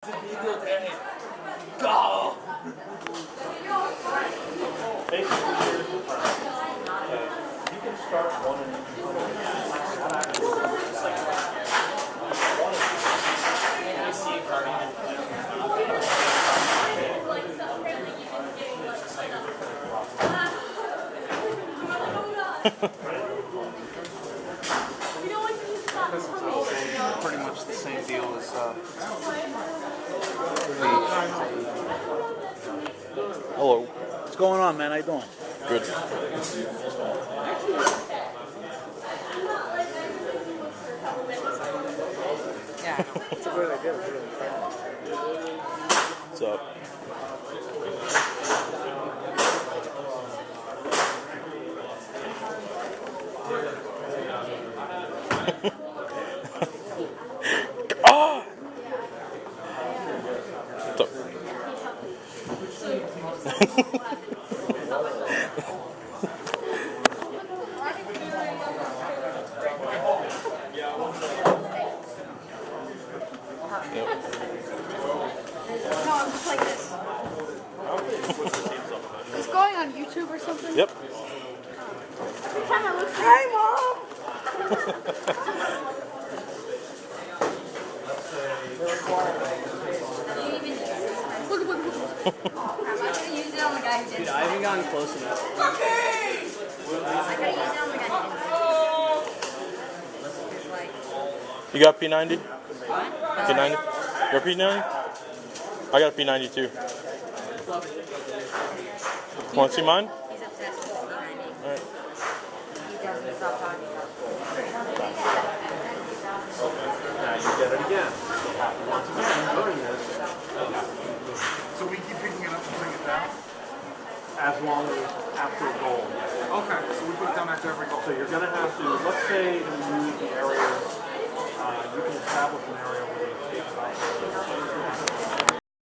Go! Basically, here's the premise. You can start one and Pretty much the same deal as Hello. What's going on, man? How you doing? Good. Yeah. It's a great idea. What's up? Ah! What's up? No, I'm just like this. It's going on YouTube or something? Yep. Every time I look, hi, Mom! Look. I'm not gonna use it on the guy who did it. I haven't gotten close enough. I'm not gonna use it on the guy who did it. Like, You got P90? what? P90? Your P90? I got a P90 too. Want to see mine? He's obsessed with the 90. Alright. He doesn't stop talking about it. now you get it again. Once again, doing this So we keep picking it up and bring it down? as long as after a goal. Okay, so we put it down after every goal. So you're going to have to, let's say you use the area, you can establish an area